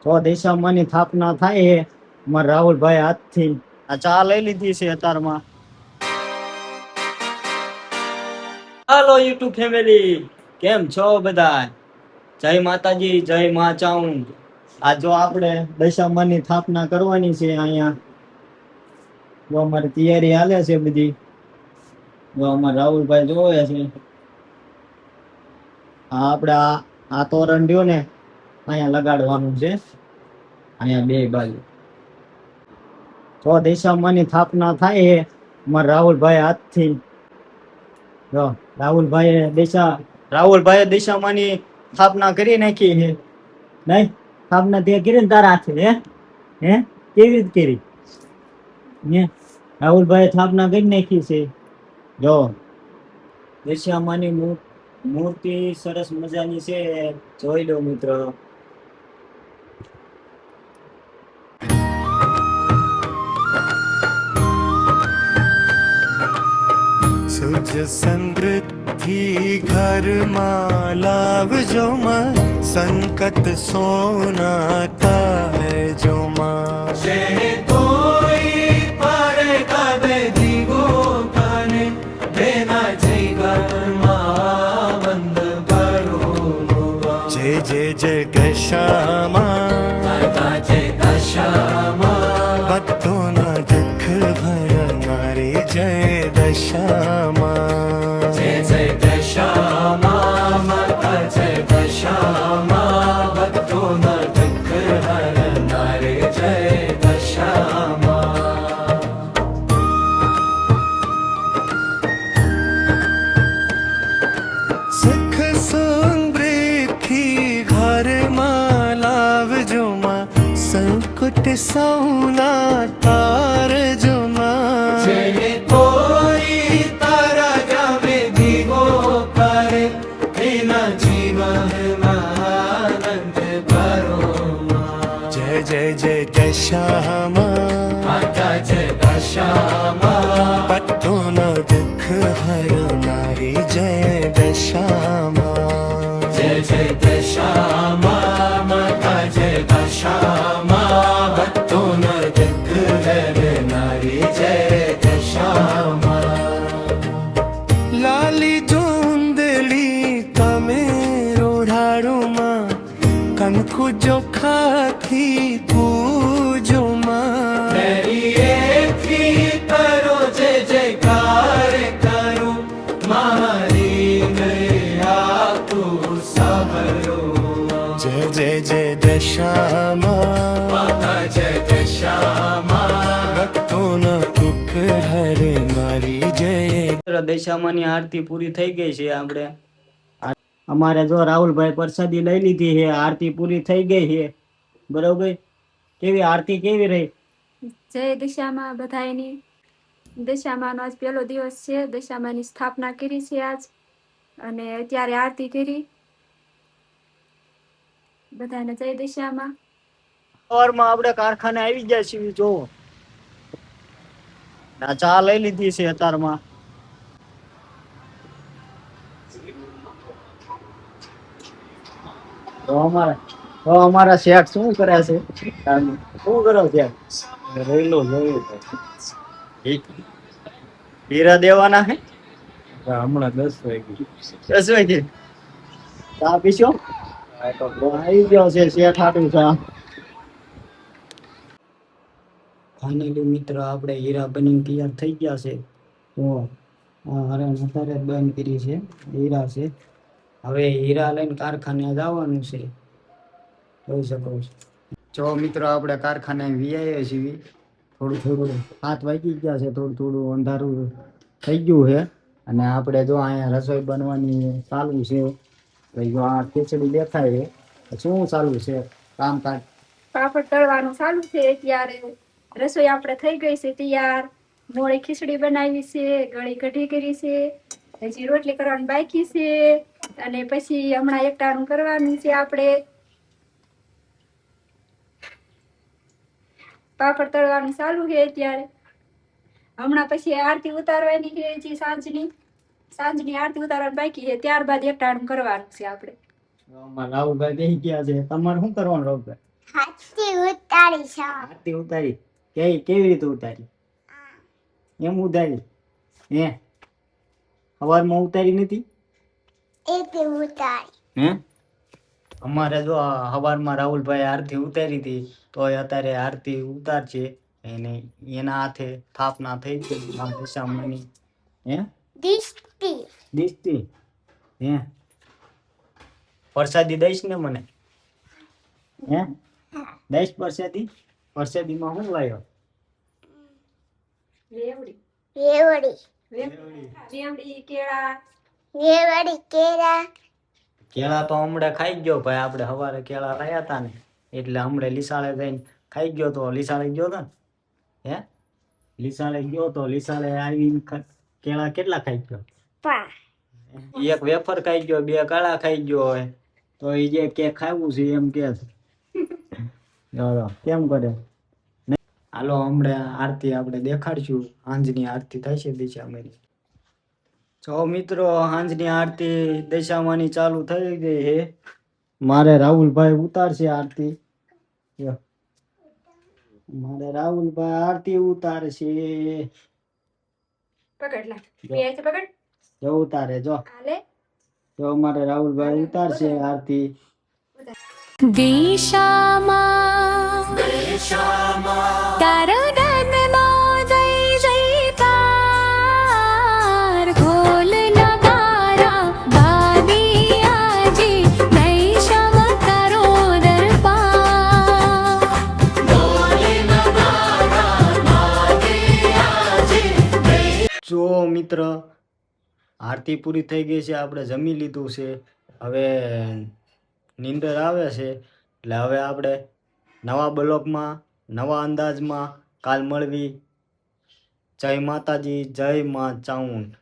તો દિશામાંની સ્થાપના થાય છે અમારા રાહુલભાઈ હાથથી. આ ચા લઈ લીધી છે અત્યારમાં. હાલો યુટ્યુબ ફેમિલી, કેમ છો બધા? જય માતાજી, જય મા ચાઉં. આ જો આપણે દશામાની સ્થાપના કરવાની છે અહીંયા. જો અમારી તૈયારી હાલે છે બધી. જો અમારા રાહુલભાઈ જોવે છે. આપણે આ તોરણ રહ્યું ને અહીંયા લગાડવાનું છે, અહીંયા બે બાજુ. તો દિશામાંની સ્થાપના થાય છે અમારા રાહુલભાઈ હાથથી. જો રાહુલભાઈએ દિશામાંની સ્થાપના કરી નાખી છે. નહીં સ્થાપના તે કરી ને તારા હાથે? હે કેવી રીતે કરી? રાહુલભાઈ સ્થાપના કરી નાખી છે. જો દિશામાંની મૂર્તિ સરસ મજાની છે, જોઈ લો મિત્રો. સુજ સમૃદ્ધિ ઘરમાં લાવજો માં, સંકટ સોના તારજો માં. કોઈ પર કદે દીવો કાને બેના જય ઘરમાં બંધ કરો. જય જય જય દશામાં, જય દશામાં, ભક્તોના દુઃખ ભરનારી જય દશામાં. જય જય દશામાં, માતા જય દશામાં, ભક્તોના દુઃખ હરનારી જય દશામાં. સુખ સમૃદ્ધિ ઘરમાં લાવજો માં, સંકટ સૌના તારજો માં. કોઈ તારા ગામે દીવો કરે, એના જીવનમાં આનંદ ભરો માં. જય જય જય દશામાં, માતા જય દશામાં, ભક્તોના દુઃખ હરનારી જય દશામાં. જય જય દશામાં, માતા જય દશામાં, ભક્તોના દુઃખ હરનારી જય દશામાં. લાલી જોંદલી તમે રોઢાડુમાં, કંકુ ચોખાથી પૂજો માં. કરો જય જયકાર કરું, મારી ગયા તું સાંભળો. જય જય જય દશામાં, માતા જય દશામાં, ભક્તોના દુઃખ હરનારી જય. દશામાંની આરતી પૂરી થઈ ગઈ છે. આપણે અમારે જો રાહુલભાઈ પ્રસાદી લઈ લીધી છે, આરતી પૂરી થઈ ગઈ છે. બરોબર, કેવી આરતી કેવી રહી? જય દશામાં બધાયની. દશામાનો આજ પહેલો દિવસ છે. દશામાની સ્થાપના કરી છે આજ, અને અત્યારે આરતી કરી. બધાને જય દશામાં. સવારમાં આપણે કારખાને આવી ગયા છીએ. જો આ ચા લઈ લીધી છે અત્યારમાં. અમારા શેઠ શું કરે છે? શું કરો શેઠ? હીરા દેવાના હે હમણાં 10 વાગે. 10 વાગે ચા પીશો? આવી ગયો છે શેઠ હાટું ચા. ફાઇનલી મિત્ર આપણે હીરા બની તૈયાર થઈ ગયા છે. તો અત્યારે બંધ કરી છે, હીરા છે. હવે હીરા લઈને કારખાને જવાનું છે, જોઈ શકો છો. જો મિત્રો આપણે કારખાને વીઆઈએ છીએ. થોડું 7 વાગી ગયા છે, થોડું અંધારું થઈ ગયું છે. અને આપણે જો અહીંયા રસોઈ બનવાની ચાલુ છે. તો જો આ ખીચડી દેખાય છે. શું ચાલુ છે કામકાજ? પાપડ તળવાનું ચાલુ છે. અત્યારે રસોઈ આપણે થઈ ગઈ છે તૈયાર. મોળી ખીચડી બનાવી છે, ગળી કઢી કરી છે, હજી રોટલી કરવાની બાકી છે, અને પછી હમણાં એકટાણું કરવાનું છે. આપણે પાપડ તળવાનું ચાલુ છે અત્યારે. હમણાં પછી આરતી ઉતારવાની છે, હજી સાંજની આરતી ઉતારવાની બાકી છે. ત્યારબાદ એકટાણું કરવાનું છે આપણે. રાહુલભાઈ બેસી ગયા છે. તમારે શું કરવાનું રાહુલભાઈ? હાથી ઉતારી છે આરતી ઉતારી કેવી રીતે ઉતારી? એમ ઉતારી હે? સવારમાં ઉતારી નથી એટલે ઉતારી હે? અમારે જો સવારમાં રાહુલભાઈ આરતી ઉતારી હતી, તો અત્યારે આરતી ઉતારશે. એને એના હાથે સ્થાપના થઈ ગઈ દશામાની. હે? દિષ્ટી દિસતી હે? પ્રસાદી દઈશ ને મને? હે? દઈશ પ્રસાદી? પ્રસાદીમાં શું લાવ્યો? રેવડી રેવડી રેવડી કેળા રેવડી કેળા કેળા તો હમણાં ખાઈ ગયો ભાઈ. આપણે સવારે કેળા લાયા હતા ને, એટલે હમણાં લીસાળે જઈને ખાઈ ગયો. તો લીસાળે ગયો તો ને? હે? લીસાળે ગયો તો લીસાળે આવીને કેળા કેટલા ખાઈ ગયો? પા એક વેફર ખાઈ ગયો, 2 કાળા ખાઈ ગયો હોય તો એ જે કે ખાવું છે એમ કે છે. કેમ કરે? હાલો હમણાં આરતી આપણે દેખાડશું. સાંજની આરતી થાય છે દિશામાની. જો મિત્રો, સાંજની આરતી દિશામાની ચાલુ થઈ ગઈ છે. મારે રાહુલભાઈ ઉતારશે આરતી. જો, મારે રાહુલભાઈ આરતી ઉતારશે. પકડ લા પીએ પકડ જો ઉતારે, જો હાલે જો મારે રાહુલભાઈ ઉતારશે આરતી. દિશામાં તારા ગાનનો જય જયકાર ખોલ નગારા વાદી આજે નૈશમ કરો દરબાર જો મિત્ર, આરતી પૂરી થઈ ગઈ છે. આપણે જમી લીધું છે. હવે નીંદર આવે છે, એટલે હવે આપણે નવા બ્લોગમાં નવા અંદાજમાં કાલ મળવી. જય માતાજી, જય મા ચામુંડ.